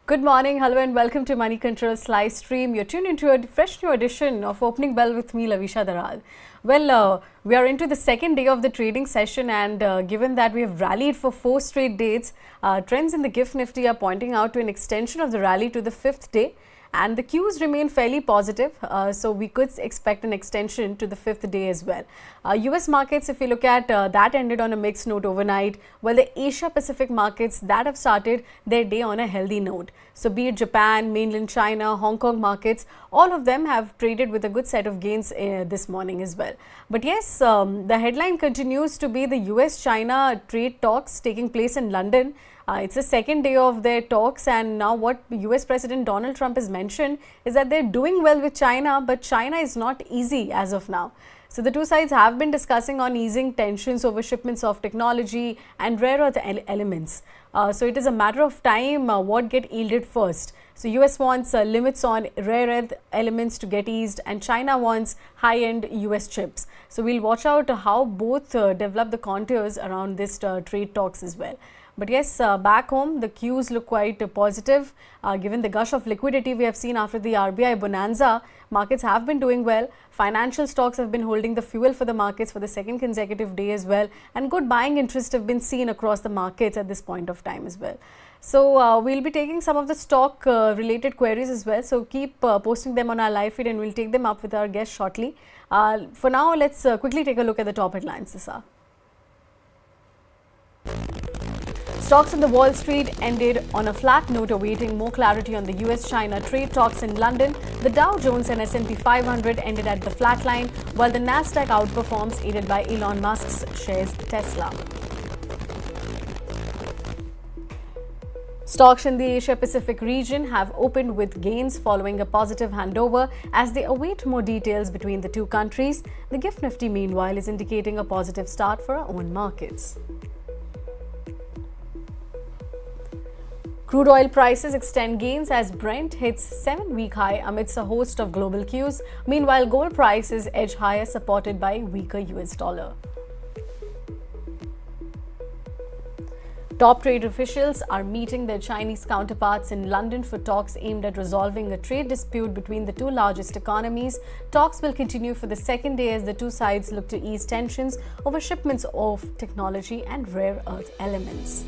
Good morning, hello and welcome to Moneycontrol's live stream. You're tuned into a fresh new edition of Opening Bell with me, Lovisha Darad. Well, we are into the second day of the trading session, and given that we have rallied for 4 straight days, trends in the GIFT Nifty are pointing out to an extension of the rally to the 5th day. And the cues remain fairly positive, so we could expect an extension to the 5th day as well. US markets, if you look at that, ended on a mixed note overnight, while the Asia Pacific markets that have started their day on a healthy note. So be it Japan, mainland China, Hong Kong markets, all of them have traded with a good set of gains this morning as well. But yes, the headline continues to be the US-China trade talks taking place in London. It's the second day of their talks, and now what US President Donald Trump has mentioned is that they're doing well with China, but China is not easy as of now. So the two sides have been discussing on easing tensions over shipments of technology and rare earth elements. So it is a matter of time what get yielded first. So US wants limits on rare earth elements to get eased, and China wants high-end US chips. So we'll watch out how both develop the contours around this trade talks as well. But yes, back home, the cues look quite positive. Given the gush of liquidity we have seen after the RBI bonanza, markets have been doing well. Financial stocks have been holding the fuel for the markets for the second consecutive day as well. And good buying interest have been seen across the markets at this point of time as well. So we'll be taking some of the stock related queries as well. So keep posting them on our live feed and we'll take them up with our guests shortly. For now, let's quickly take a look at the top headlines this hour. Stocks on the Wall Street ended on a flat note, awaiting more clarity on the US-China trade talks in London. The Dow Jones and S&P 500 ended at the flat line, while the Nasdaq outperforms, aided by Elon Musk's shares Tesla. Stocks in the Asia-Pacific region have opened with gains following a positive handover as they await more details between the two countries. The GIFT Nifty, meanwhile, is indicating a positive start for our own markets. Crude oil prices extend gains as Brent hits 7-week high amidst a host of global cues. Meanwhile, gold prices edge higher, supported by weaker US dollar. Top trade officials are meeting their Chinese counterparts in London for talks aimed at resolving a trade dispute between the two largest economies. Talks will continue for the second day as the two sides look to ease tensions over shipments of technology and rare earth elements.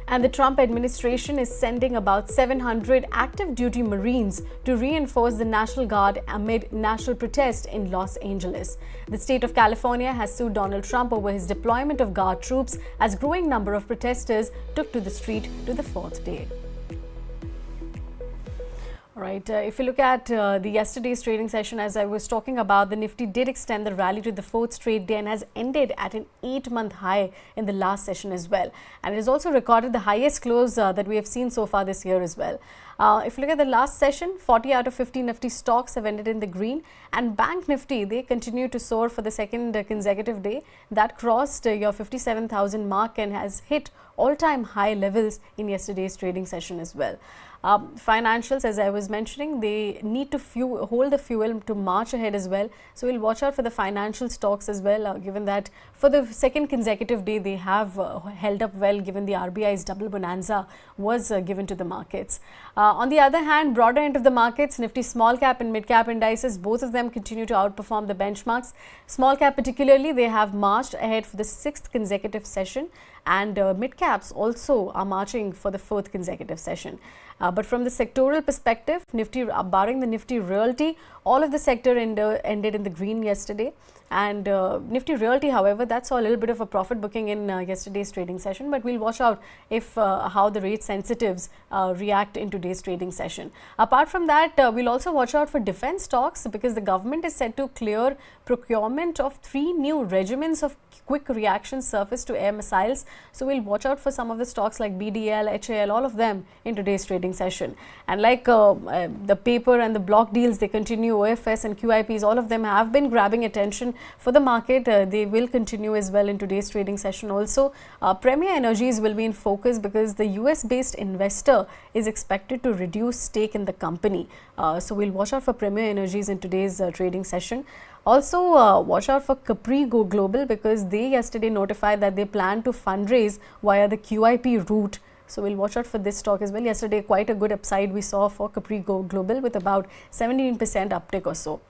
And the Trump administration is sending about 700 active duty Marines to reinforce the National Guard amid national protest in Los Angeles. The state of California has sued Donald Trump over his deployment of Guard troops as growing number of protesters took to the street to the 4th day. All right, if you look at the yesterday's trading session, as I was talking about, the Nifty did extend the rally to the 4th straight day and has ended at an 8-month high in the last session as well. And it has also recorded the highest close that we have seen so far this year as well. If you look at the last session, 40 out of 50 Nifty stocks have ended in the green, and Bank Nifty, they continue to soar for the second consecutive day. That crossed your 57,000 mark and has hit all-time high levels in yesterday's trading session as well. Financials, as I was mentioning, they need to hold the fuel to march ahead as well. So we'll watch out for the financial stocks as well, given that for the second consecutive day they have held up well, given the RBI's double bonanza was given to the markets. On the other hand, broader end of the markets, Nifty Smallcap and Midcap indices, both of them continue to outperform the benchmarks. Smallcap particularly, they have marched ahead for the 6th consecutive session, and mid-caps also are marching for the 4th consecutive session. But from the sectoral perspective, Nifty, barring the Nifty Realty, all of the sector ended in the green yesterday. And Nifty Realty, however, that saw a little bit of a profit booking in yesterday's trading session. But we'll watch out if how the rate sensitives react in today's trading session. Apart from that, we'll also watch out for defense stocks, because the government is set to clear procurement of 3 new regiments of quick reaction surface to air missiles. So we'll watch out for some of the stocks like BDL, HAL, all of them in today's trading session. And like the paper and the block deals, they continue. OFS and QIPs, all of them have been grabbing attention for the market. They will continue as well in today's trading session. Also, Premier Energies will be in focus because the US-based investor is expected to reduce stake in the company. So we'll watch out for Premier Energies in today's trading session. Also, watch out for Capri Global, because they yesterday notified that they plan to fundraise via the QIP route So we'll watch out for this stock as well. Yesterday, quite a good upside we saw for Capri Global with about 17% uptick or so.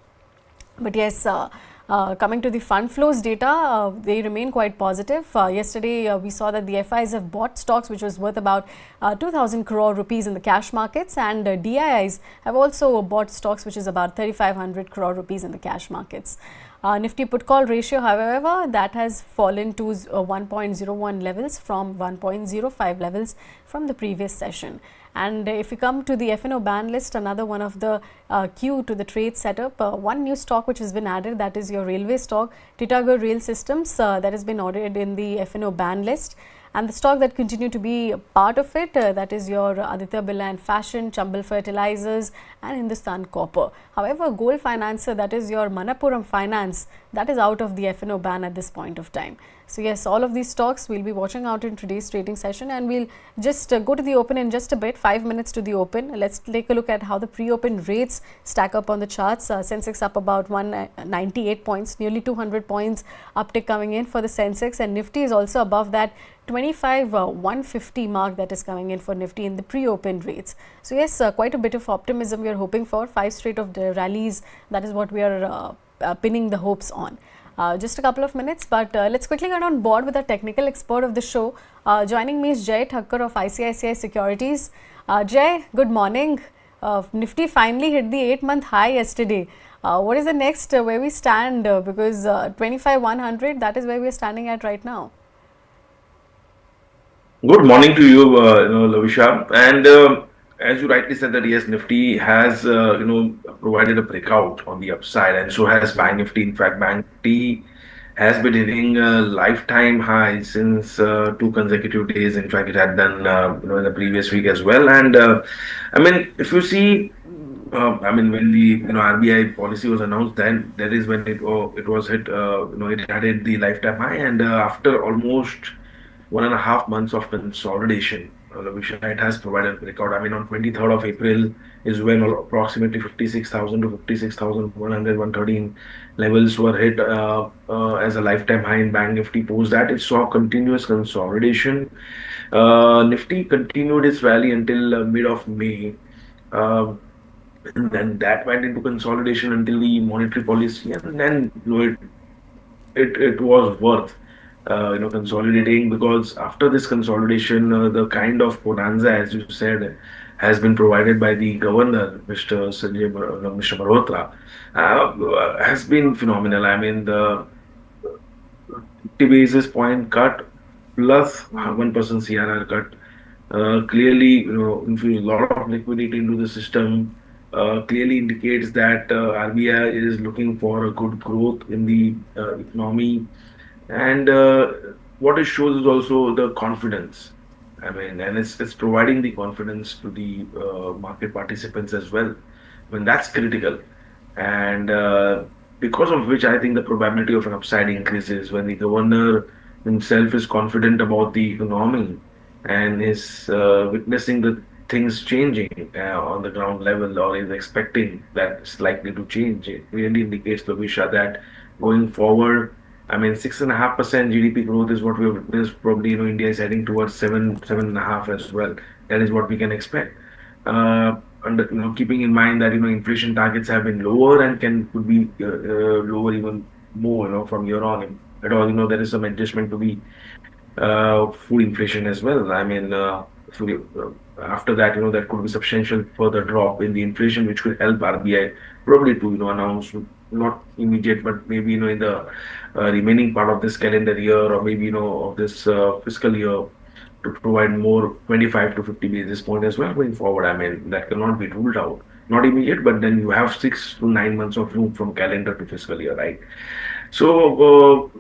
But yes, coming to the fund flows data, they remain quite positive. Yesterday, we saw that the FIs have bought stocks which was worth about 2,000 crore rupees in the cash markets, and DIIs have also bought stocks which is about 3,500 crore rupees in the cash markets. Nifty put call ratio, however, that has fallen to 1.01 levels from 1.05 levels from the previous session. And if you come to the F&O ban list, another one of the queue to the trade setup, one new stock which has been added, that is your railway stock, Titagarh Rail Systems, that has been ordered in the F&O ban list. And the stock that continue to be part of it, that is your Aditya Birla and Fashion, Chambal Fertilizers and Hindustan Copper. However, Gold Financer, that is your Manappuram Finance, that is out of the F&O ban at this point of time. So yes, all of these stocks we'll be watching out in today's trading session, and we'll just go to the open in just a bit, 5 minutes to the open. Let's take a look at how the pre-open rates stack up on the charts. Sensex up about 198 points, nearly 200 points uptick coming in for the Sensex, and Nifty is also above that 150 mark that is coming in for Nifty in the pre-open rates. So yes, quite a bit of optimism we are hoping for. 5 straight of the rallies, that is what we are pinning the hopes on. Just a couple of minutes, but let's quickly get on board with the technical expert of the show. Joining me is Jay Thakkar of ICICI Securities. Jay, good morning. Nifty finally hit the 8-month high yesterday. What is the next where we stand? Because 25,100, that is where we are standing at right now. Good morning to you, Lovisha. And as you rightly said that yes, Nifty has provided a breakout on the upside, and so has Bank Nifty. In fact, Bank Nifty has been hitting a lifetime high since 2 consecutive days. In fact, it had done in the previous week as well. And I mean, if you see, when the RBI policy was announced, then that is when it was hit. It had hit the lifetime high, and after almost 1.5 months of consolidation, Lovisha, it has provided a breakout. I mean, on 23rd of April is when approximately 56,000 to 56,100, 113 levels were hit as a lifetime high in Bank Nifty. Post that, it saw continuous consolidation. Nifty continued its rally until mid of May. And then that went into consolidation until the monetary policy, and then it was worth consolidating, because after this consolidation, the kind of bonanza, as you said, has been provided by the governor, Mr. Malhotra, has been phenomenal. I mean, the 50 basis point cut plus 1% CRR cut clearly, infused a lot of liquidity into the system. Clearly indicates that RBI is looking for a good growth in the economy. And what it shows is also the confidence. I mean, and it's providing the confidence to the market participants as well. I mean, that's critical. And because of which I think the probability of an upside increases when the governor himself is confident about the economy and is witnessing the things changing on the ground level, or is expecting that it's likely to change. It really indicates, Lovisha, that going forward, I mean, 6.5% GDP growth is what we have witnessed. Probably, India is heading towards 7.5 as well. That is what we can expect. And keeping in mind that inflation targets have been lower and could be lower even more, from here on. At all, there is some adjustment to the food inflation as well. I mean, after that, there could be substantial further drop in the inflation, which could help RBI probably to announce, not immediate, but maybe in the remaining part of this calendar year, or maybe of this fiscal year, to provide more 25 to 50 basis point as well going forward. I mean, that cannot be ruled out. Not immediate, but then you have 6 to 9 months of room from calendar to fiscal year, right? So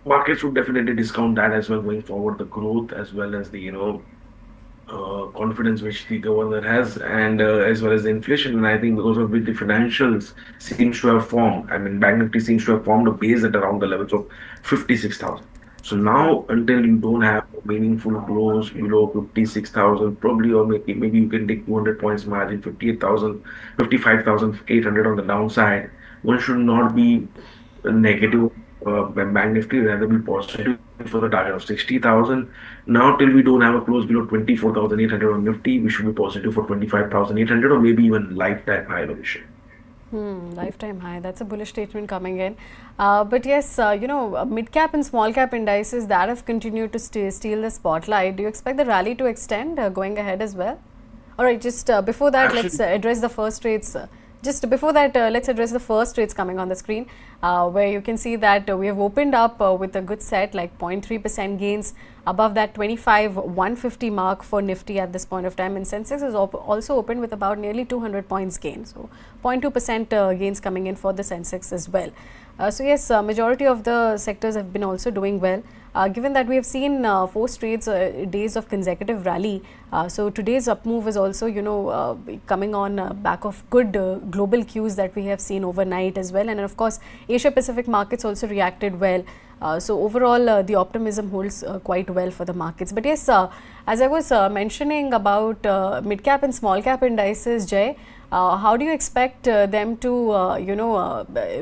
markets would definitely discount that as well going forward, the growth as well as the confidence which the governor has, and as well as the inflation. And I think because of which the financials seems to have formed. I mean, Bank Nifty seems to have formed a base at around the levels of 56,000. So now, until you don't have meaningful close below 56,000, probably, or maybe you can take 200 points margin, 58,000, 55,800 on the downside. One should not be negative Bank Nifty, rather be positive for the target of 60,000. Now, till we don't have a close below 24,800 on Nifty, we should be positive for 25,800 or maybe even lifetime high valuation. Lifetime high. That's a bullish statement coming in. But yes, mid cap and small cap indices that have continued to steal the spotlight. Do you expect the rally to extend going ahead as well? All right, just before that, let's address the first trades. Just before that, let's address the first trades coming on the screen, where you can see that we have opened up with a good set, like 0.3% gains above that 25,150 mark for Nifty at this point of time, and Sensex is also opened with about nearly 200 points gain, so 0.2% gains coming in for the Sensex as well. So yes, majority of the sectors have been also doing well. Given that we have seen 4 straight days of consecutive rally, so today's up move is also coming on back of good global cues that we have seen overnight as well, and of course Asia Pacific markets also reacted well. So overall the optimism holds quite well for the markets. But yes, as I was mentioning about mid cap and small cap indices, Jay, how do you expect them to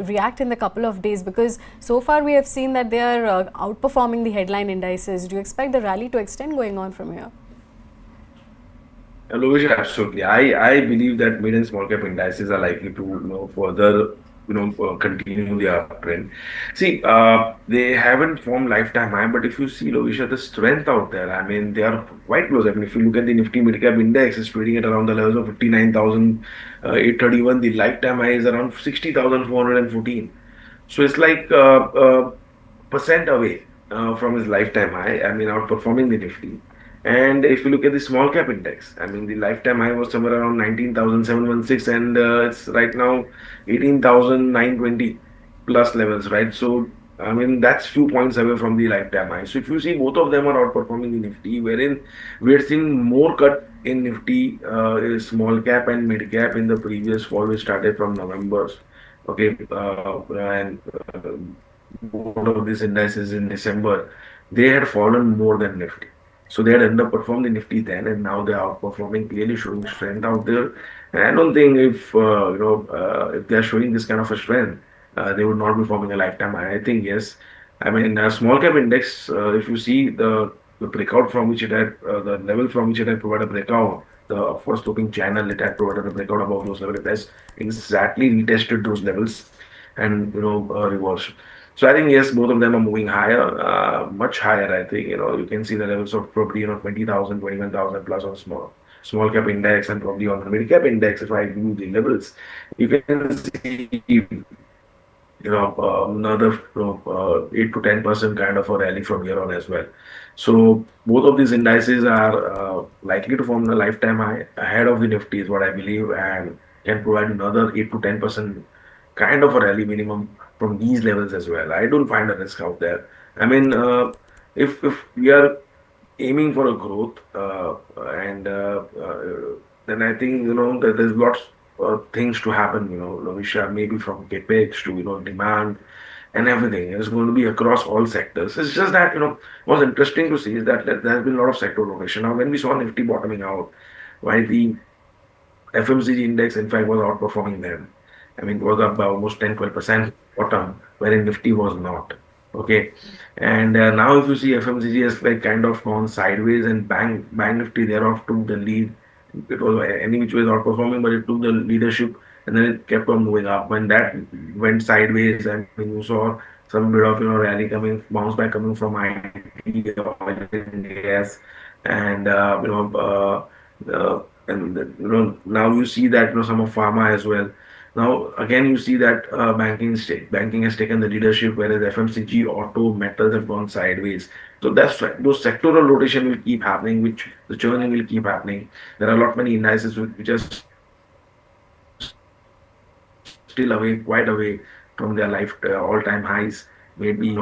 react in the couple of days, because so far we have seen that they are outperforming the headline indices? Do you expect the rally to extend going on from here? Lovisha, absolutely. I believe that mid and small cap indices are likely to further continue the uptrend. See, they haven't formed lifetime high, but if you see, Lovisha, the strength out there, I mean, they are quite close. I mean, if you look at the Nifty Midcap Index, it's trading at around the levels of 59,831. The lifetime high is around 60,414. So it's like percent away from his lifetime high. I mean, outperforming the Nifty. And if you look at the small cap index, I mean, the lifetime high was somewhere around 19,716, and it's right now 18,920 plus levels, right? So, I mean, that's few points away from the lifetime high. So, if you see, both of them are outperforming the Nifty, wherein we're seeing more cut in Nifty, is small cap and mid cap in the previous fall, which started from November. Okay, and both of these indices in December, they had fallen more than Nifty. So they had underperformed the Nifty then, and now they are outperforming, clearly showing strength out there. And I don't think if they are showing this kind of a strength, they would not be forming a lifetime high. I think yes. I mean, small cap index, if you see the breakout from which it had, the level from which it had provided a breakout, the upward sloping channel, it had provided a breakout above those levels. It has exactly retested those levels and reversed. So I think yes, both of them are moving higher, much higher. I think you can see the levels of probably 20,000, 21,000 plus on small cap index, and probably on the mid cap index. If I view the levels, you can see another 8 to 10% kind of a rally from here on as well. So both of these indices are likely to form a lifetime high ahead of the Nifty is what I believe, and can provide another 8 to 10% kind of a rally minimum from these levels as well. I don't find a risk out there. I mean, if we are aiming for a growth, and then I think that there's lots of things to happen. Lovisha, maybe from capex to demand and everything. It's going to be across all sectors. It's just that what's interesting to see is that there has been a lot of sector rotation. Now, when we saw Nifty bottoming out, why the FMCG index, in fact, was outperforming them. I mean, it was up by almost 10-12% bottom, wherein Nifty was not. Okay. And now if you see FMCG has like kind of gone sideways, and Bank Nifty thereof took the lead. It was any which way outperforming, but it took the leadership, and then it kept on moving up. When that went sideways, I mean, you saw some bit of rally coming, bounce back coming from IT, oil and gas, and now you see that some of pharma as well. Now again you see that banking has taken the leadership, whereas FMCG, auto, metals have gone sideways. So that's right. Those sectoral rotation will keep happening, which the churning will keep happening. There are a lot many indices which are still away, quite away from their all-time highs. Maybe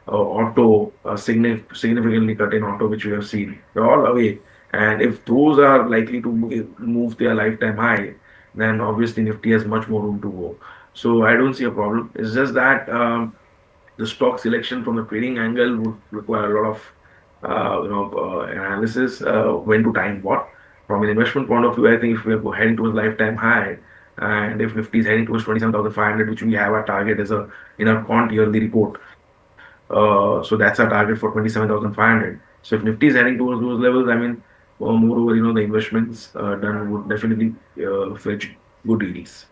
auto, significantly cut in auto, which we have seen. They're all away. And if those are likely to move their lifetime high, then obviously Nifty has much more room to go. So I don't see a problem. It's just that the stock selection from the trading angle would require a lot of analysis, when to time what. From an investment point of view, I think if we are heading towards lifetime high, and if Nifty is heading towards 27,500, which we have our target as in our quant yearly report, So that's our target for 27,500. So if Nifty is heading towards those levels, I mean, moreover, the investments done would definitely fetch good yields.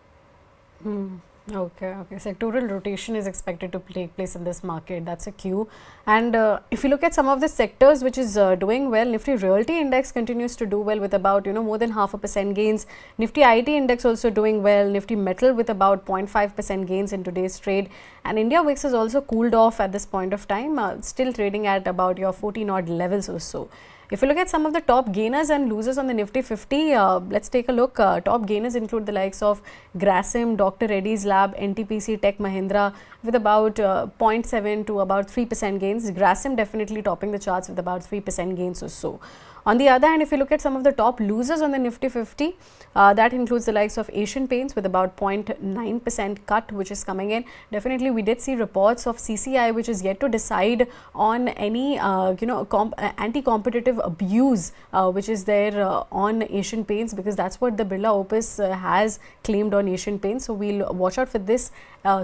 Okay. Sectoral rotation is expected to take place in this market. That's a cue. And if you look at some of the sectors which is doing well, Nifty Realty Index continues to do well with about more than 0.5% gains. Nifty IT Index also doing well. Nifty Metal with about 0.5% gains in today's trade. And India VIX has also cooled off at this point of time, still trading at about your 14 odd levels or so. If you look at some of the top gainers and losers on the Nifty 50, let's take a look. Top gainers include the likes of Grasim, Dr. Reddy's Lab, NTPC, Tech Mahindra with about 0.7 to about 3% gains. Grasim definitely topping the charts with about 3% gains or so. On the other hand, if you look at some of the top losers on the Nifty 50, that includes the likes of Asian Paints with about 0.9% cut, which is coming in. Definitely, we did see reports of CCI, which is yet to decide on any anti-competitive abuse, which is there on Asian Paints, because that's what the Birla Opus has claimed on Asian Paints. So we'll watch out for this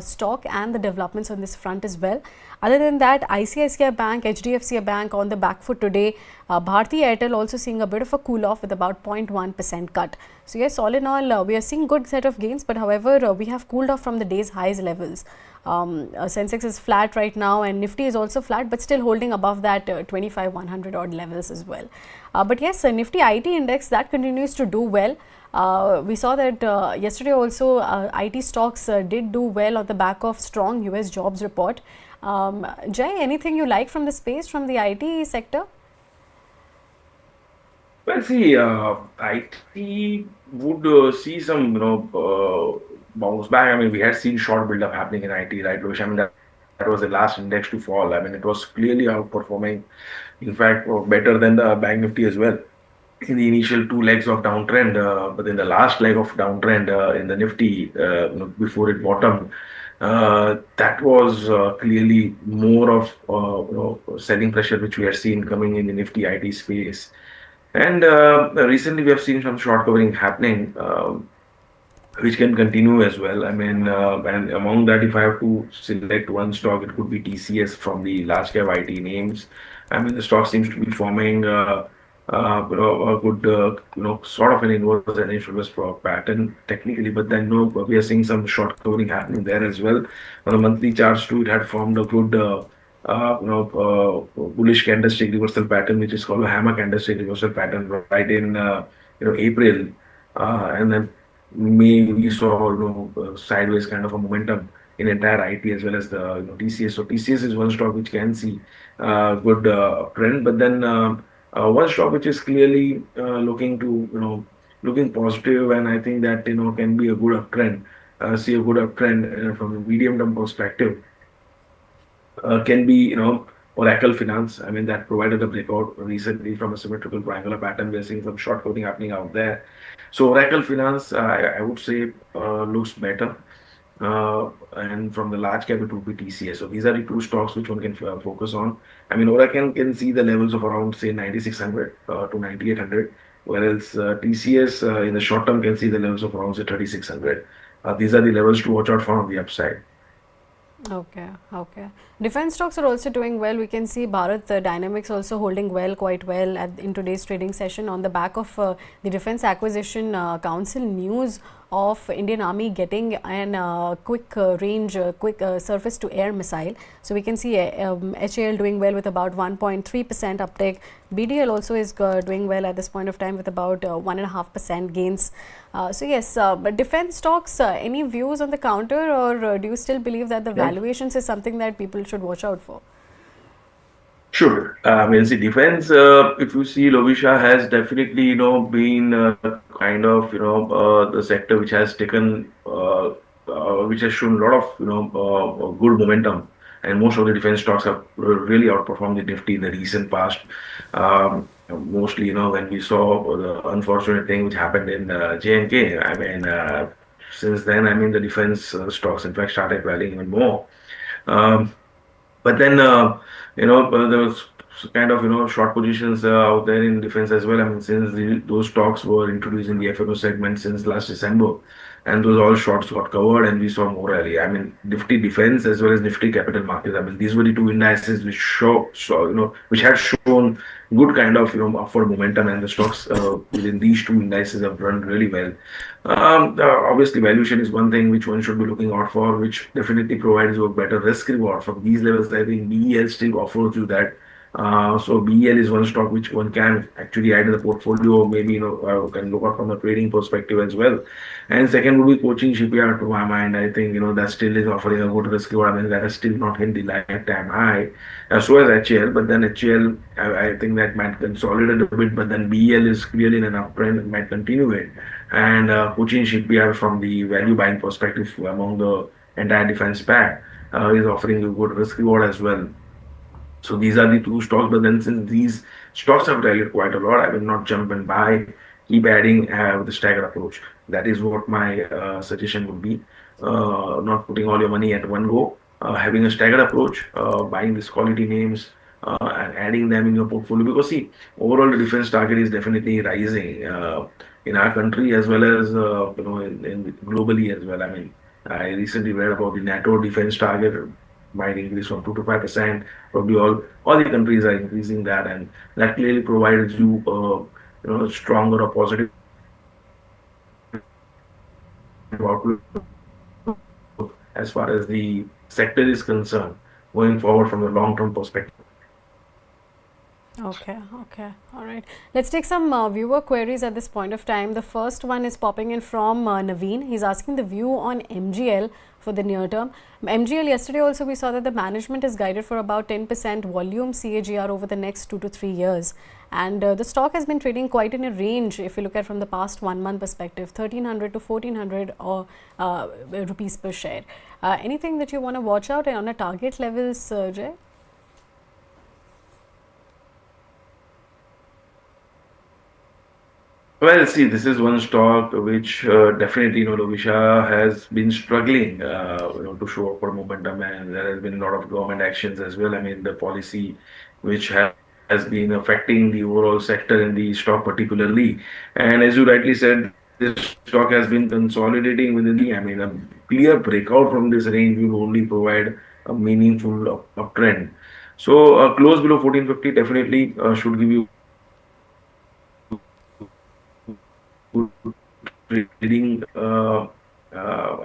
stock and the developments on this front as well. Other than that, ICICI Bank, HDFC Bank on the back foot today. Bharti Airtel also seeing a bit of a cool off with about 0.1% cut. So yes, all in all, we are seeing good set of gains, but however, we have cooled off from the day's highs levels. Sensex is flat right now, and Nifty is also flat, but still holding above that 25,100 odd levels as well. But yes, Nifty IT index that continues to do well. We saw that yesterday also IT stocks did do well on the back of strong US jobs report. Jay, anything you like from the space, from the IT sector? Well, see, IT would see some, bounce back. I mean, we had seen short build-up happening in IT, right, Lovish? I mean, that was the last index to fall. I mean, it was clearly outperforming, in fact, better than the Bank Nifty as well in the initial two legs of downtrend. But in the last leg of downtrend in the Nifty, before it bottomed, that was clearly more of selling pressure which we had seen coming in the Nifty IT space. And recently we have seen some short covering happening, which can continue as well. I mean, and among that, if I have to select one stock, it could be TCS from the large cap IT names. I mean, the stock seems to be forming a good, sort of an inverse and inverse pattern technically, but then we are seeing some short covering happening there as well. On the monthly charts too, it had formed a good, bullish candlestick reversal pattern, which is called a hammer candlestick reversal pattern, right in April, and then May we saw sideways kind of a momentum in entire IT as well as the TCS. So TCS is one stock which can see good trend, but then one stock which is clearly looking to looking positive, and I think that can be a good uptrend. See a good uptrend from a medium term perspective can be Oracle Finance. I mean, that provided a breakout recently from a symmetrical triangular pattern. We're seeing some short coding happening out there. So Oracle Finance, I would say, looks better. And from the large cap, it would be TCS. So these are the two stocks which one can focus on. I mean, Oracle can see the levels of around, say, 9,600 to 9,800, whereas TCS in the short term can see the levels of around, say, 3,600. These are the levels to watch out for on the upside. Okay. Defense stocks are also doing well. We can see Bharat Dynamics also holding well, quite well in today's trading session on the back of the Defense Acquisition Council news of Indian Army getting an quick range, quick surface to air missile. So we can see HAL doing well with about 1.3% uptake. BDL also is doing well at this point of time with about 1.5% gains. So yes, but defense stocks, any views on the counter, or do you still believe that the valuations is something that people should watch out for? Sure. I mean, see, defense, if you see, Lovisha has definitely, been kind of, the sector which has taken, which has shown a lot of, good momentum. And most of the defense stocks have really outperformed the Nifty in the recent past. Mostly, when we saw the unfortunate thing which happened in J&K, I mean, since then, I mean, the defense stocks, in fact, started rallying even more. But then, there was kind of, short positions out there in defense as well. I mean, since those stocks were introduced in the FNO segment since last December, and those all shorts got covered, and we saw more rally. I mean, Nifty Defense as well as Nifty Capital Markets. I mean, these were the two indices which which had shown good kind of upward momentum, and the stocks within these two indices have run really well. Obviously, valuation is one thing which one should be looking out for, which definitely provides you a better risk reward from these levels. I think BEL still offers you that. So BEL is one stock which one can actually add in the portfolio, maybe can look at from a trading perspective as well. And second would be coaching shipyard. To my mind, I think that still is offering a good risk reward. I mean, that has still not hit the lifetime high. So as HAL, but then HAL, I think that might consolidate a bit, but then BEL is clearly in an uptrend and might continue it. And coaching shipyard from the value buying perspective among the entire defense pack is offering a good risk reward as well. So these are the two stocks, but then since these stocks have rallied quite a lot, I will not jump and buy. Keep adding with a staggered approach. That is what my suggestion would be. Not putting all your money at one go. Having a staggered approach, buying these quality names and adding them in your portfolio. Because see, overall the defense target is definitely rising in our country as well as in globally as well. I mean, I recently read about the NATO defense target might increase from 2 to 5%. Probably all the countries are increasing that, and that clearly provides you stronger or positive outlook as far as the sector is concerned going forward from a long-term perspective. Okay, all right. Let's take some viewer queries at this point of time. The first one is popping in from Naveen. He's asking the view on MGL for the near term. MGL, yesterday also we saw that the management is guided for about 10% volume CAGR over the next 2 to 3 years. And the stock has been trading quite in a range if you look at from the past 1 month perspective, 1300 to 1400 rupees per share. Anything that you want to watch out on a target levels, Jay? Well, see, this is one stock which definitely, Lovisha has been struggling, to show upward momentum, and there has been a lot of government actions as well. I mean, the policy which has been affecting the overall sector in the stock particularly. And as you rightly said, this stock has been consolidating within I mean, a clear breakout from this range will only provide a meaningful uptrend. So, close below 1450 definitely should give you trading, I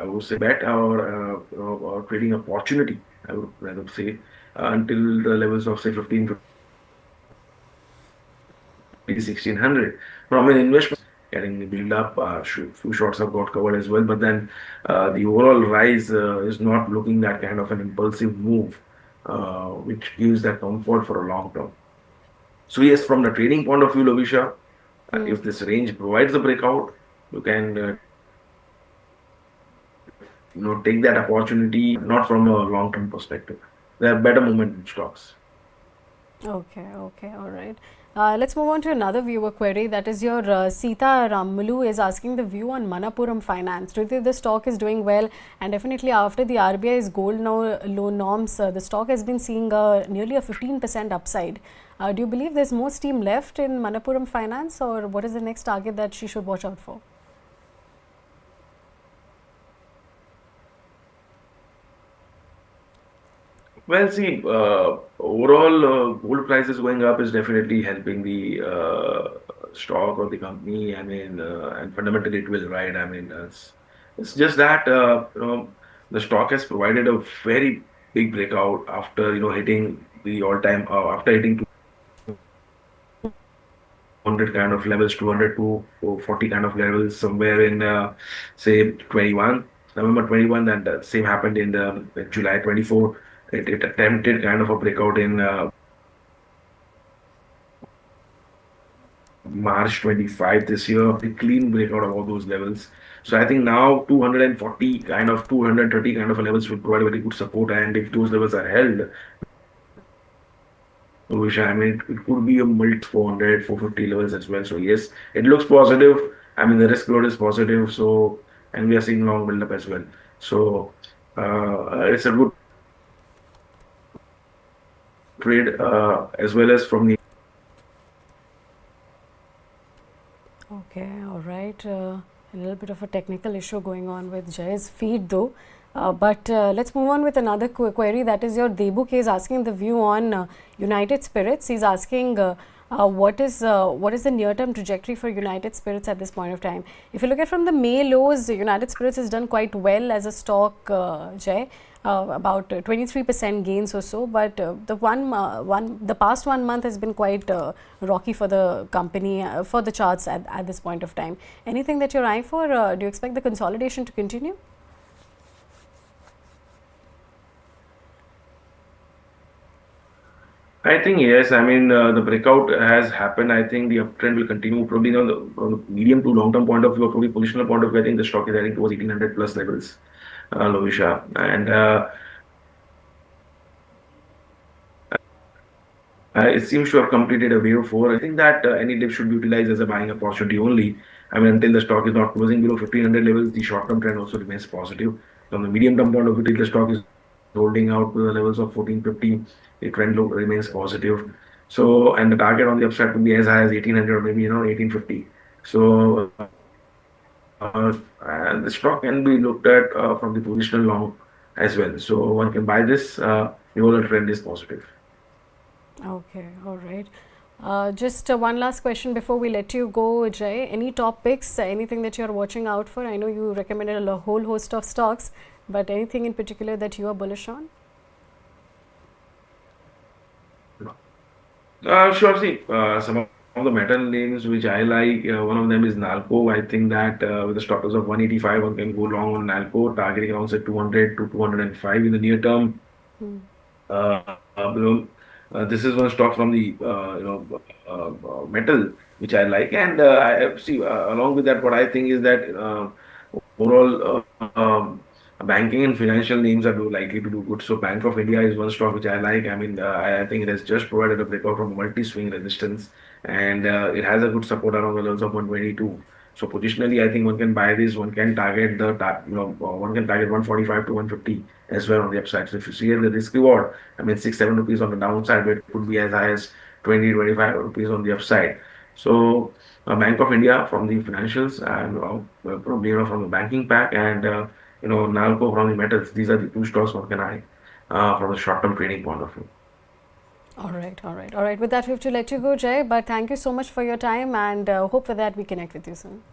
would say, bet or trading opportunity, I would rather say, until the levels of say 1600. From an investment, getting the build up, few shorts have got covered as well, but then the overall rise is not looking that kind of an impulsive move, which gives that comfort for a long term. So yes, from the trading point of view, Lovisha, if this range provides a breakout, you can take that opportunity, not from a long-term perspective. There are better momentum stocks. Okay, all right. Let's move on to another viewer query. That is your Sita Ramulu is asking the view on Manappuram Finance. Do you think the stock is doing well? And definitely after the RBI's gold loan norms, the stock has been seeing nearly a 15% upside. Do you believe there's more steam left in Manappuram Finance, or what is the next target that she should watch out for? Well, see, overall, gold prices going up is definitely helping the stock or the company. I mean, and fundamentally it will ride. I mean, it's just that the stock has provided a very big breakout after hitting the all-time after hitting 200 kind of levels, 200 to 40 kind of levels somewhere in say 21, November 21, and the same happened in the July 24. It attempted kind of a breakout in March 25 this year, a clean breakout of all those levels. So I think now 240 kind of 230 kind of a levels will provide very good support, and if those levels are held, which I mean, it could be a multi 400, 450 levels as well. So yes, it looks positive. I mean, the risk load is positive. So, and we are seeing long build up as well. So, it's a good trade as well as from the. Okay, all right. A little bit of a technical issue going on with Jay's feed though. But let's move on with another query. That is your Debu is asking the view on United Spirits. He's asking what is the near-term trajectory for United Spirits at this point of time. If you look at from the May lows, United Spirits has done quite well as a stock, Jay. About 23% gains or so, but the past 1 month has been quite rocky for the company, for the charts at this point of time. Anything that you're eyeing for? Do you expect the consolidation to continue? I think yes. I mean, the breakout has happened. I think the uptrend will continue. Probably on the medium to long term point of view, or probably positional point of view, I think the stock is heading towards 1800 plus levels, Lovisha. And it seems to have completed a wave 4. I think that any dip should be utilized as a buying opportunity only. I mean, until the stock is not closing below 1500 levels, the short term trend also remains positive. From the medium term point of view, till the stock is holding out to the levels of 1450, the trend remains positive. So, and the target on the upside could be as high as 1800 or maybe 1850. So, and the stock can be looked at from the positional long as well. So, one can buy this. The overall trend is positive. Okay, all right. Just one last question before we let you go, Jay. Any top picks, anything that you're watching out for? I know you recommended a whole host of stocks, but anything in particular that you are bullish on? Sure. See, some of the metal names which I like, one of them is Nalco. I think that with the stop loss of 185, one can go long on Nalco, targeting around say 200 to 205 in the near term. This is one stock from the metal which I like, and I see along with that, what I think is that overall banking and financial names are likely to do good. So Bank of India is one stock which I like. I mean, I think it has just provided a breakout from multi-swing resistance, and it has a good support around the levels of 122. So positionally, I think one can buy this. One can target one can target 145 to 150 as well on the upside. So if you see the risk reward, I mean 6-7 rupees on the downside, but it could be as high as 20-25 rupees on the upside. So Bank of India from the financials, and probably from the banking pack, and Nalco from the metals. These are the two stocks one can eye from a short-term trading point of view. All right. With that, we have to let you go, Jay. But thank you so much for your time, and hope for that we connect with you soon.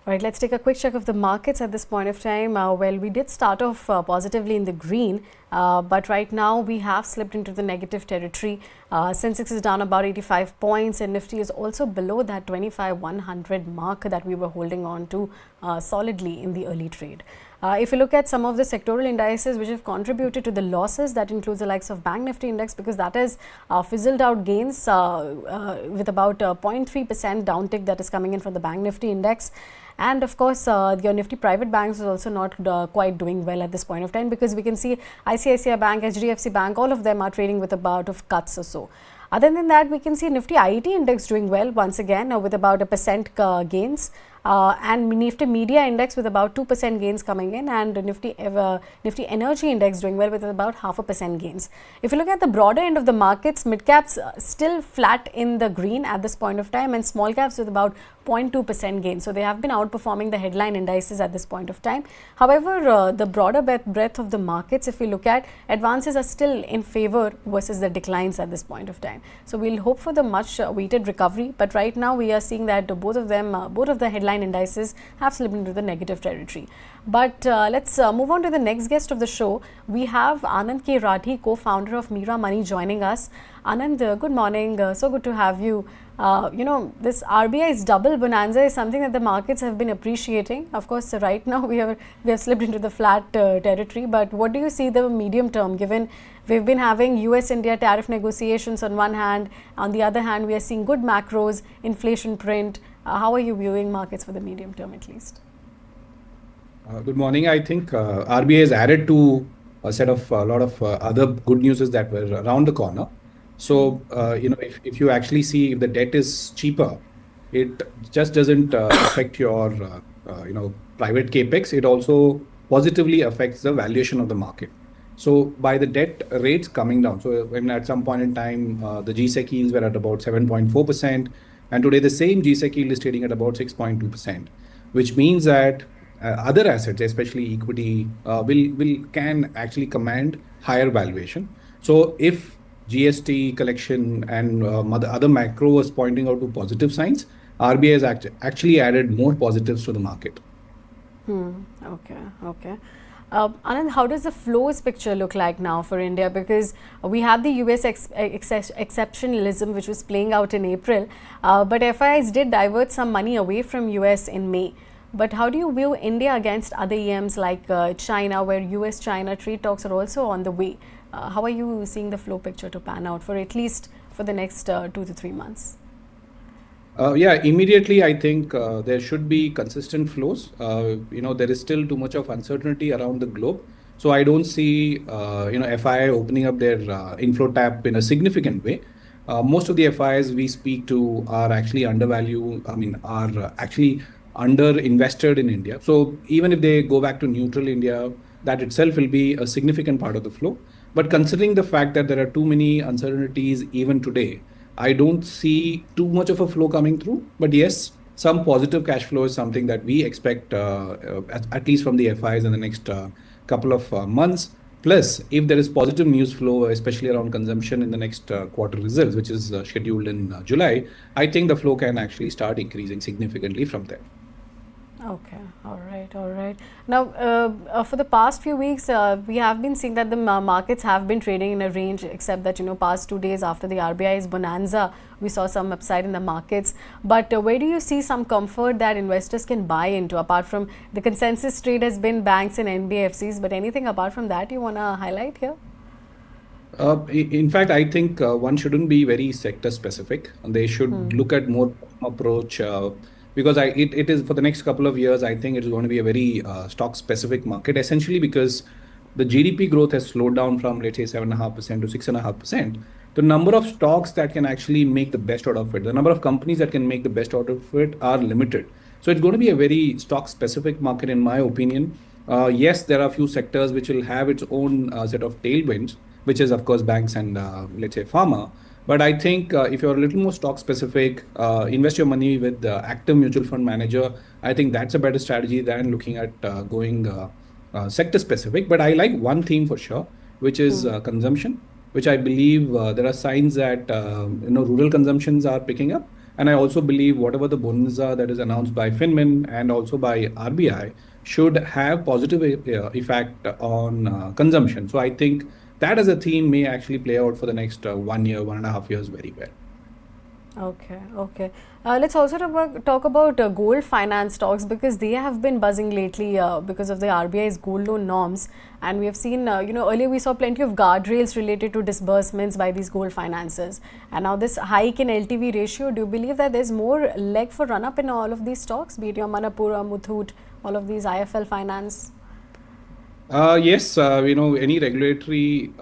All right, let's take a quick check of the markets at this point of time. Well, we did start off positively in the green, but right now we have slipped into the negative territory. Sensex is down about 85 points, and Nifty is also below that 25,100 mark that we were holding on to solidly in the early trade. If you look at some of the sectoral indices which have contributed to the losses, that includes the likes of Bank Nifty index, because that has fizzled out gains with about 0.3% downtick that is coming in from the Bank Nifty index. And of course, your Nifty private banks is also not quite doing well at this point of time, because we can see ICICI Bank, HDFC Bank, all of them are trading with about of cuts or so. Other than that, we can see Nifty IET index doing well once again with about 1% gains. And Nifty Media Index with about 2% gains coming in, and Nifty Energy Index doing well with about 0.5% gains. If you look at the broader end of the markets, mid-caps still flat in the green at this point of time, and small caps with about 0.2% gain. So they have been outperforming the headline indices at this point of time. However, the broader breadth of the markets, if we look at, advances are still in favor versus the declines at this point of time. So we'll hope for the much awaited recovery, but right now we are seeing that both of the headline indices have slipped into the negative territory. But let's move on to the next guest of the show. We have Anand K. Rathi, co-founder of MIRA Money, joining us. Anand, good morning. So good to have you. This RBI's double bonanza is something that the markets have been appreciating. Of course, right now we have slipped into the flat territory. But what do you see the medium term, given we've been having US-India tariff negotiations on one hand, on the other hand we are seeing good macros, inflation print. How are you viewing markets for the medium term at least? Good morning. I think RBI has added to a lot of other good news that were around the corner. So, if you actually see if the debt is cheaper, it just doesn't affect your, private capex. It also positively affects the valuation of the market. So by the debt rates coming down, so when at some point in time the GSEC yields were at about 7.4%, and today the same GSEC yield is trading at about 6.2%, which means that other assets, especially equity, will can actually command higher valuation. So if GST collection and other macro was pointing out to positive signs, RBI has actually added more positives to the market. Okay. Anand, how does the flows picture look like now for India? Because we had the US exceptionalism which was playing out in April, but FIIs did divert some money away from US in May. But how do you view India against other EMs like China, where US-China trade talks are also on the way? How are you seeing the flow picture to pan out for at least for the next 2 to 3 months? Yeah, immediately I think there should be consistent flows. There is still too much of uncertainty around the globe. So I don't see, FII opening up their inflow tap in a significant way. Most of the FIIs we speak to are actually undervalued, are actually under invested in India. So even if they go back to neutral India, that itself will be a significant part of the flow. But considering the fact that there are too many uncertainties even today, I don't see too much of a flow coming through. But yes, some positive cash flow is something that we expect, at least from the FIs in the next couple of months. Plus, if there is positive news flow, especially around consumption in the next quarter results, which is scheduled in July, I think the flow can actually start increasing significantly from there. Okay, all right. Now, for the past few weeks, we have been seeing that the markets have been trading in a range, except that, past 2 days after the RBI's bonanza, we saw some upside in the markets. But where do you see some comfort that investors can buy into, apart from the consensus trade has been banks and NBFCs, but anything apart from that you want to highlight here? In fact, I think one shouldn't be very sector specific. They should look at more approach. Because it is for the next couple of years, I think it is going to be a very stock specific market, essentially because the GDP growth has slowed down from, let's say, 7.5% to 6.5%. The number of stocks that can actually make the best out of it, the number of companies that can make the best out of it are limited. So it's going to be a very stock specific market, in my opinion. Yes, there are a few sectors which will have its own set of tailwinds, which is, of course, banks and, let's say, pharma. But I think if you're a little more stock specific, invest your money with the active mutual fund manager. I think that's a better strategy than looking at going sector specific. But I like one theme for sure, which is consumption, which I believe there are signs that rural consumptions are picking up. And I also believe whatever the bonanza that is announced by FinMin and also by RBI should have positive effect on consumption. So I think that as a theme may actually play out for the next 1 year, 1.5 years very well. Okay. Let's also talk about gold finance stocks, because they have been buzzing lately because of the RBI's gold loan norms. And we have seen, earlier we saw plenty of guardrails related to disbursements by these gold financiers. And now this hike in LTV ratio, do you believe that there's more leg for run up in all of these stocks, be it your Manapura, Muthoot, all of these IFL finance? Yes, any regulatory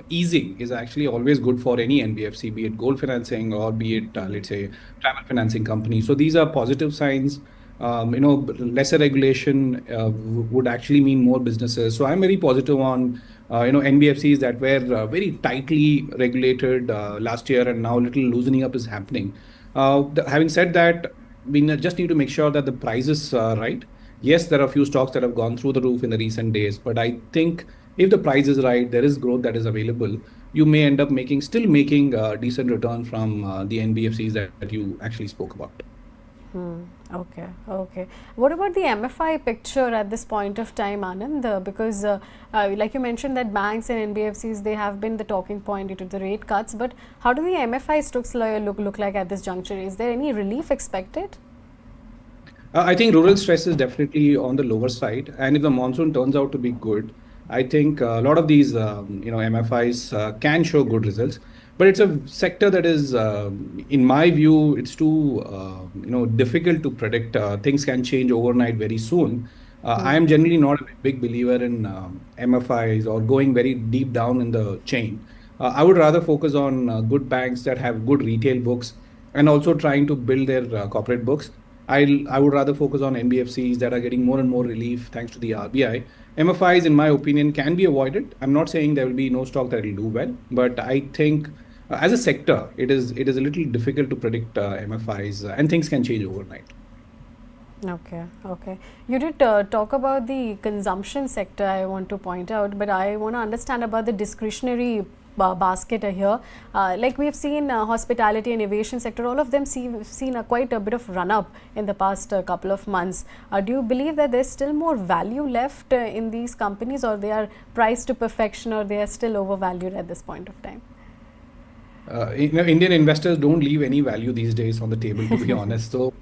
easing is actually always good for any NBFC, be it gold financing or be it, let's say, travel financing company. So these are positive signs. Lesser regulation would actually mean more businesses. So I'm very positive on, NBFCs that were very tightly regulated last year, and now a little loosening up is happening. Having said that, we just need to make sure that the prices are right. Yes, there are a few stocks that have gone through the roof in the recent days, but I think if the price is right, there is growth that is available. You may end up still making a decent return from the NBFCs that you actually spoke about. Okay. What about the MFI picture at this point of time, Anand? Because like you mentioned that banks and NBFCs, they have been the talking point due to the rate cuts. But how do the MFI stocks look like at this juncture? Is there any relief expected? I think rural stress is definitely on the lower side, and if the monsoon turns out to be good, I think a lot of these MFIs can show good results. But it's a sector that is, in my view, it's too difficult to predict. Things can change overnight very soon. I am generally not a big believer in MFIs or going very deep down in the chain. I would rather focus on good banks that have good retail books and also trying to build their corporate books. I would rather focus on NBFCs that are getting more and more relief thanks to the RBI. MFIs, in my opinion, can be avoided. I'm not saying there will be no stock that will do well, but I think as a sector, it is a little difficult to predict MFIs, and things can change overnight. Okay. You did talk about the consumption sector, I want to point out, but I want to understand about the discretionary basket here. Like we have seen hospitality and aviation sector, all of them seen quite a bit of run up in the past couple of months. Do you believe that there's still more value left in these companies, or they are priced to perfection, or they are still overvalued at this point of time? Indian investors don't leave any value these days on the table, to be honest. So,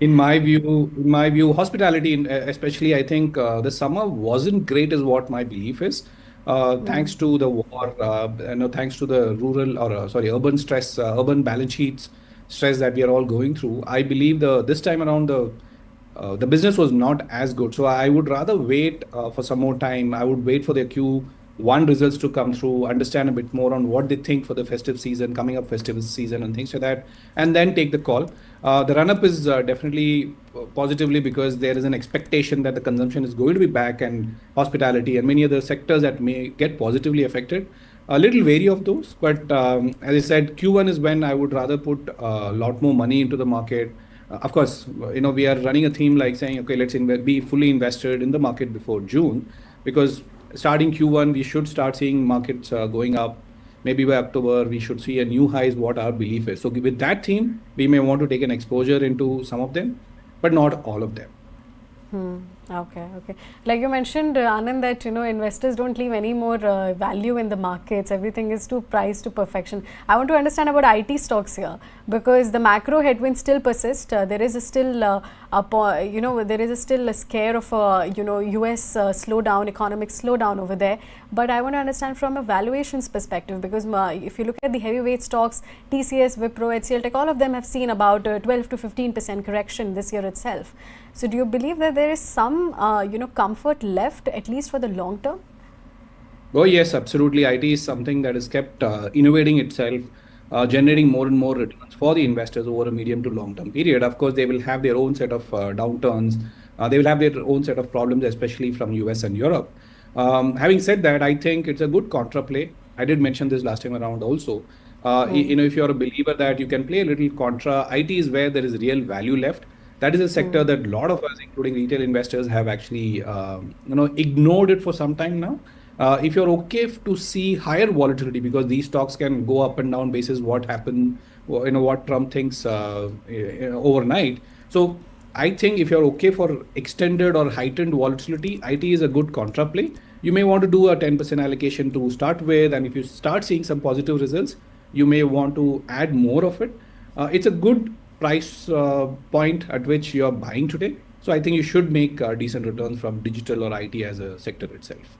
in my view, hospitality, especially, I think the summer wasn't great, is what my belief is. Thanks to the war, thanks to the urban stress, urban balance sheets stress that we are all going through. I believe this time around the business was not as good. So I would rather wait for some more time. I would wait for their Q1 results to come through, understand a bit more on what they think for the festive season, coming up festive season and things like that, and then take the call. The run-up is definitely positively because there is an expectation that the consumption is going to be back, and hospitality and many other sectors that may get positively affected. A little wary of those, but as I said, Q1 is when I would rather put a lot more money into the market. Of course, we are running a theme like saying, okay, let's be fully invested in the market before June, because starting Q1, we should start seeing markets going up. Maybe by October, we should see a new high is what our belief is. So with that theme, we may want to take an exposure into some of them, but not all of them. Okay. Like you mentioned, Anand, that investors don't leave any more value in the markets. Everything is too priced to perfection. I want to understand about IT stocks here, because the macro headwinds still persist. There is still a scare of US slowdown, economic slowdown over there. But I want to understand from a valuations perspective, because if you look at the heavyweight stocks, TCS, Wipro, HCL Tech, all of them have seen about 12 to 15% correction this year itself. So do you believe that there is some comfort left, at least for the long term? Oh yes, absolutely. IT is something that is kept innovating itself, generating more and more returns for the investors over a medium to long term period. Of course, they will have their own set of downturns. They will have their own set of problems, especially from US and Europe. Having said that, I think it's a good contra play. I did mention this last time around also. If you're a believer that you can play a little contra, IT is where there is real value left. That is a sector that a lot of us, including retail investors, have actually ignored it for some time now. If you're okay to see higher volatility, because these stocks can go up and down basis what happened, what Trump thinks overnight. So I think if you're okay for extended or heightened volatility, IT is a good contra play. You may want to do a 10% allocation to start with, and if you start seeing some positive results, you may want to add more of it. It's a good price point at which you're buying today. So I think you should make decent returns from digital or IT as a sector itself.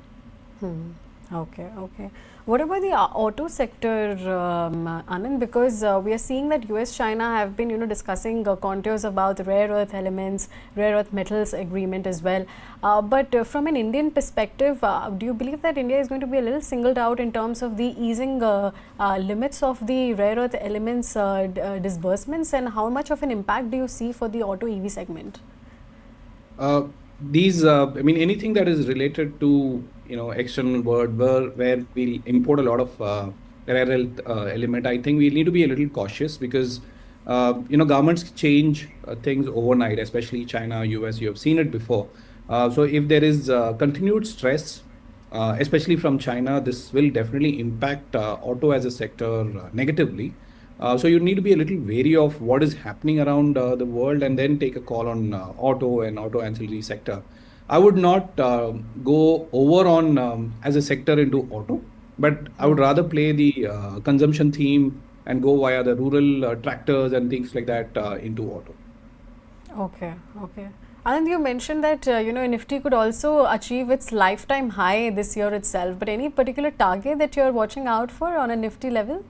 Okay. What about the auto sector, Anand? Because we are seeing that US, China have been discussing contours about the rare earth elements, rare earth metals agreement as well. But from an Indian perspective, do you believe that India is going to be a little singled out in terms of the easing limits of the rare earth elements disbursements, and how much of an impact do you see for the auto EV segment? Anything that is related to external world where we import a lot of rare earth element, I think we need to be a little cautious, because governments change things overnight, especially China, US. You have seen it before. So if there is continued stress, especially from China, this will definitely impact auto as a sector negatively. So you need to be a little wary of what is happening around the world, and then take a call on auto and auto ancillary sector. I would not go over on as a sector into auto, but I would rather play the consumption theme and go via the rural tractors and things like that into auto. Okay. And you mentioned that Nifty could also achieve its lifetime high this year itself. But any particular target that you are watching out for on a Nifty level?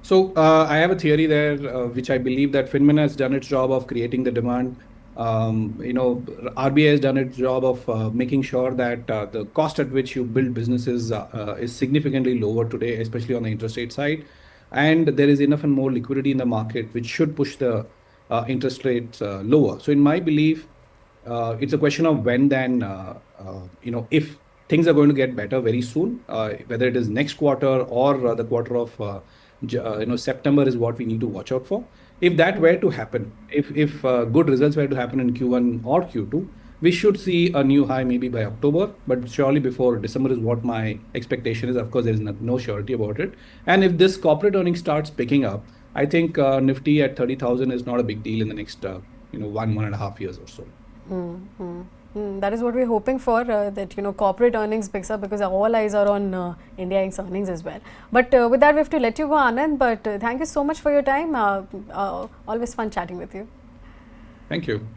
So I have a theory there, which I believe that FinMin has done its job of creating the demand. RBI has done its job of making sure that the cost at which you build businesses is significantly lower today, especially on the interest rate side. And there is enough and more liquidity in the market, which should push the interest rates lower. So in my belief, it's a question of when then, if things are going to get better very soon, whether it is next quarter or the quarter of September is what we need to watch out for. If that were to happen, if good results were to happen in Q1 or Q2, we should see a new high maybe by October, but surely before December is what my expectation is. Of course, there is no surety about it. And if this corporate earnings starts picking up, I think Nifty at 30,000 is not a big deal in the next 1.5 years or so. That is what we're hoping for, that corporate earnings picks up, because all eyes are on India Inc.'s earnings as well. But with that, we have to let you go, Anand. But thank you so much for your time. Always fun chatting with you. Thank you.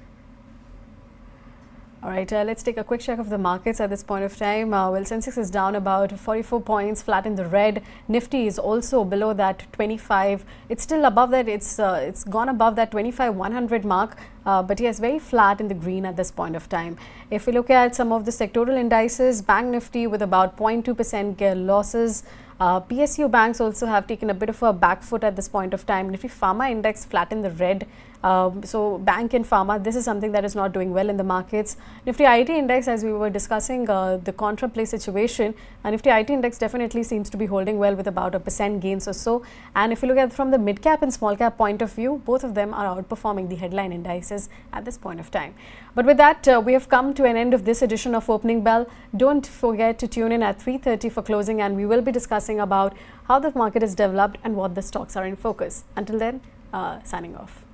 All right, let's take a quick check of the markets at this point of time. Well, Sensex is down about 44 points, flat in the red. Nifty is also below that 25. It's still above that. It's gone above that 25,100 mark. But yes, very flat in the green at this point of time. If we look at some of the sectoral indices, Bank Nifty with about 0.2% losses. PSU banks also have taken a bit of a back foot at this point of time. Nifty Pharma Index flat in the red. So bank and pharma, this is something that is not doing well in the markets. Nifty IT Index, as we were discussing the contra play situation, Nifty IT Index definitely seems to be holding well with about 1% gains or so. And if you look at from the mid-cap and small-cap point of view, both of them are outperforming the headline indices at this point of time. But with that, we have come to an end of this edition of Opening Bell. Don't forget to tune in at 3:30 for closing, and we will be discussing about how the market is developed and what the stocks are in focus. Until then, signing off.